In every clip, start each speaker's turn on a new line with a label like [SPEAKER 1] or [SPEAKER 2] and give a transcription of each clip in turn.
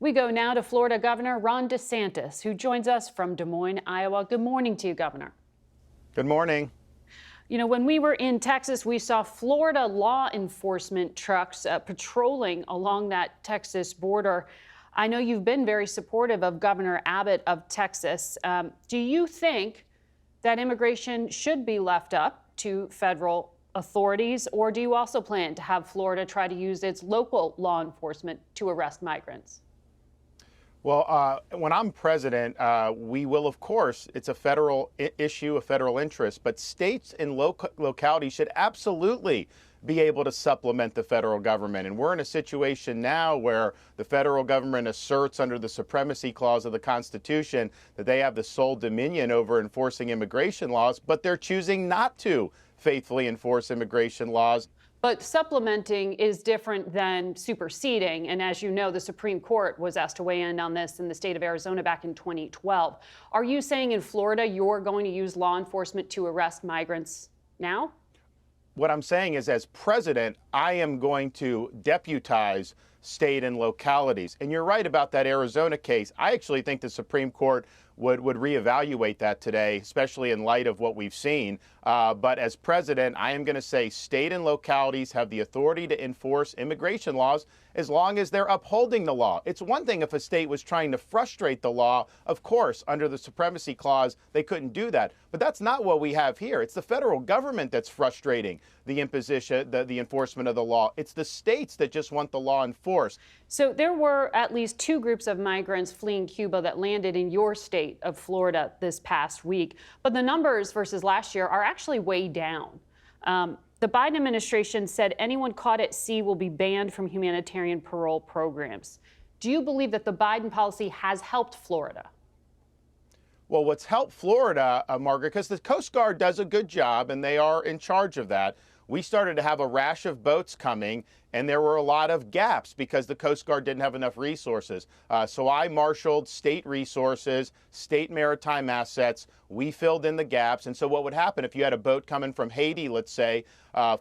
[SPEAKER 1] We go now to Florida Governor Ron DeSantis, who joins us from Des Moines, Iowa. Good morning to you, Governor.
[SPEAKER 2] Good morning.
[SPEAKER 1] You know, when we were in Texas, we saw Florida law enforcement trucks patrolling along that Texas border. I know you've been very supportive of Governor Abbott of Texas. Do you think that immigration should be left up to federal authorities, or do you also plan to have Florida try to use its local law enforcement to arrest migrants?
[SPEAKER 2] Well, when I'm president, we will, of course, it's a federal issue, a federal interest, but states and localities should absolutely be able to supplement the federal government. And we're in a situation now where the federal government asserts under the supremacy clause of the Constitution that they have the sole dominion over enforcing immigration laws, but they're choosing not to faithfully enforce immigration laws.
[SPEAKER 1] But supplementing is different than superseding. And as you know, the Supreme Court was asked to weigh in on this in the state of Arizona back in 2012. Are you saying in Florida you're going to use law enforcement to arrest migrants now?
[SPEAKER 2] What I'm saying is, as president, I am going to deputize state and localities. And you're right about that Arizona case. I actually think the Supreme Court would reevaluate that today, especially in light of what we've seen. But as president, I am going to say state and localities have the authority to enforce immigration laws as long as they're upholding the law. It's one thing if a state was trying to frustrate the law. Of course, under the supremacy clause, they couldn't do that. But that's not what we have here. It's the federal government that's frustrating the imposition, the enforcement of the law. It's the states that just want the law enforced.
[SPEAKER 1] So there were at least two groups of migrants fleeing Cuba that landed in your state of Florida this past week. But the numbers versus last year are actually way down. The Biden administration said anyone caught at sea will be banned from humanitarian parole programs. Do you believe that the Biden policy has helped Florida?
[SPEAKER 2] Well, what's helped Florida, Margaret, because the Coast Guard does a good job and they are in charge of that. We started to have a rash of boats coming, and there were a lot of gaps because the Coast Guard didn't have enough resources. So I marshaled state resources, state maritime assets. We filled in the gaps. And so what would happen if you had a boat coming from Haiti, let's say,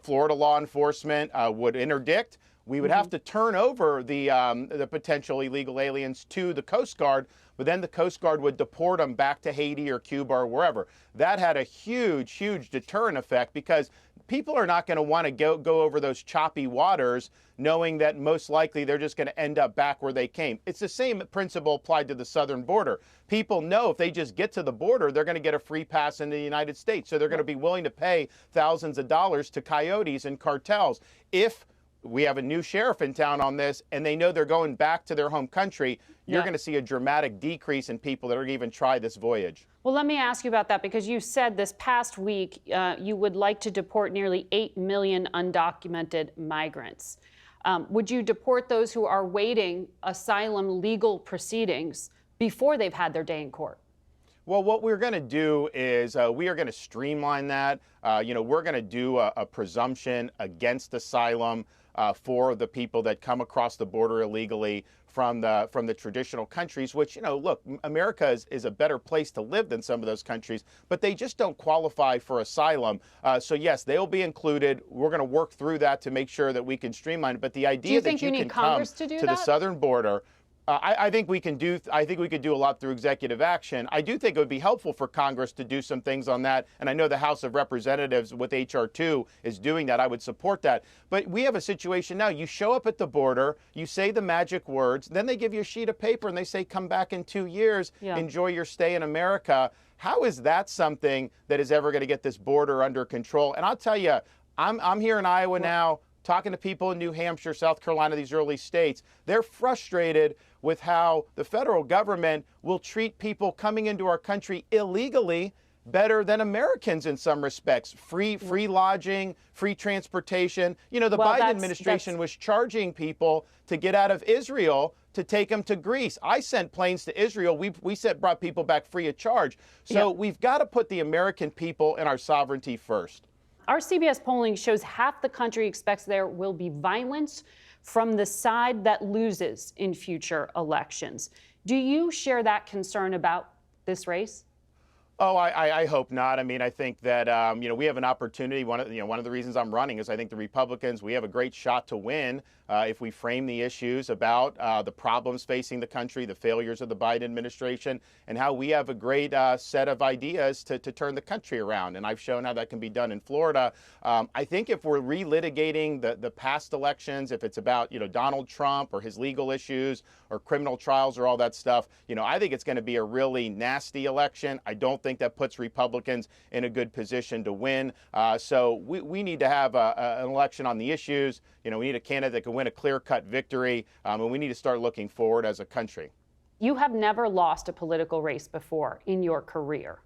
[SPEAKER 2] Florida law enforcement would interdict. We would have to turn over the potential illegal aliens to the Coast Guard, but then the Coast Guard would deport them back to Haiti or Cuba or wherever. That had a huge, huge deterrent effect because people are not going to want to go over those choppy waters knowing that most likely they're just going to end up back where they came. It's the same principle applied to the southern border. People know if they just get to the border, they're going to get a free pass into the United States. So they're going to be willing to pay thousands of dollars to coyotes and cartels. If we have a new sheriff in town on this, and they know they're going back to their home country, you're going to see a dramatic decrease in people that are going to even try this voyage.
[SPEAKER 1] Well, let me ask you about that, because you said this past week you would like to deport nearly 8 million undocumented migrants. Would you deport those who are waiting asylum legal proceedings before they've had their day in court?
[SPEAKER 2] Well, what we're going to do is we are going to streamline that. We're going to do a presumption against asylum for the people that come across the border illegally from the traditional countries, which, look, America is a better place to live than some of those countries, but they just don't qualify for asylum. So, yes, they'll be included. We're going to work through that to make sure that we can streamline it. But the idea that you can come to the southern border, I think we can do. I think we could do a lot through executive action. I do think it would be helpful for Congress to do some things on that. And I know the House of Representatives with H.R. 2 is doing that. I would support that. But we have a situation now. You show up at the border, you say the magic words, then they give you a sheet of paper and they say, come back in 2 years, enjoy your stay in America. How is that something that is ever going to get this border under control? And I'll tell you, I'm here in Iowa now, talking to people in New Hampshire, South Carolina, these early states. They're frustrated with how the federal government will treat people coming into our country illegally better than Americans in some respects. Free lodging, free transportation. The Biden administration was charging people to get out of Israel to take them to Greece. I sent planes to Israel. We brought people back free of charge. So we've got to put the American people and our sovereignty first.
[SPEAKER 1] Our CBS polling shows half the country expects there will be violence from the side that loses in future elections. Do you share that concern about this race?
[SPEAKER 2] Oh, I hope not. I mean, I think that we have an opportunity. One of the reasons I'm running is I think the Republicans, we have a great shot to win if we frame the issues about the problems facing the country, the failures of the Biden administration, and how we have a great set of ideas to turn the country around. And I've shown how that can be done in Florida. I think if we're relitigating the past elections, if it's about Donald Trump or his legal issues or criminal trials or all that stuff, I think it's going to be a really nasty election. I don't think that puts Republicans in a good position to win. So we need to have an election on the issues. We need a candidate that can win a clear-cut victory, and we need to start looking forward as a country.
[SPEAKER 1] You have never lost a political race before in your career.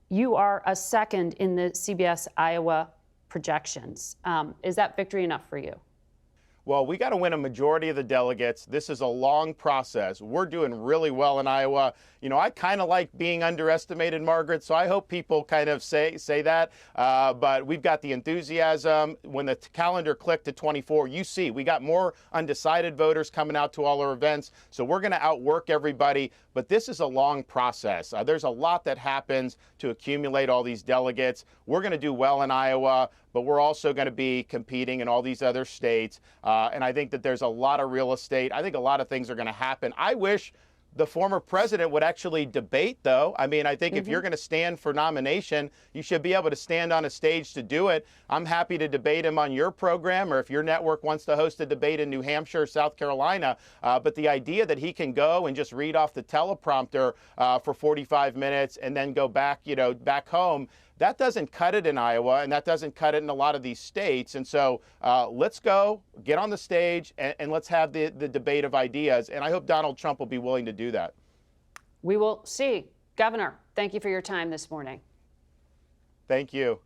[SPEAKER 1] You are a second in the CBS Iowa projections. Is that victory enough for you?
[SPEAKER 2] Well, we got to win a majority of the delegates. This is a long process. We're doing really well in Iowa. I kind of like being underestimated, Margaret, so I hope people kind of say that. But we've got the enthusiasm. When the calendar clicked to 24, you see we got more undecided voters coming out to all our events. So we're going to outwork everybody. But this is a long process. There's a lot that happens to accumulate all these delegates. We're going to do well in Iowa, but we're also going to be competing in all these other states. And I think that there's a lot of real estate. I think a lot of things are going to happen. I wish the former president would actually debate, though. I mean, I think if you're going to stand for nomination, you should be able to stand on a stage to do it. I'm happy to debate him on your program, or if your network wants to host a debate in New Hampshire or South Carolina. But the idea that he can go and just read off the teleprompter for 45 minutes and then go back, back home, that doesn't cut it in Iowa, and that doesn't cut it in a lot of these states. And so let's go, get on the stage, and let's have the debate of ideas. And I hope Donald Trump will be willing to do that.
[SPEAKER 1] We will see. Governor, thank you for your time this morning.
[SPEAKER 2] Thank you.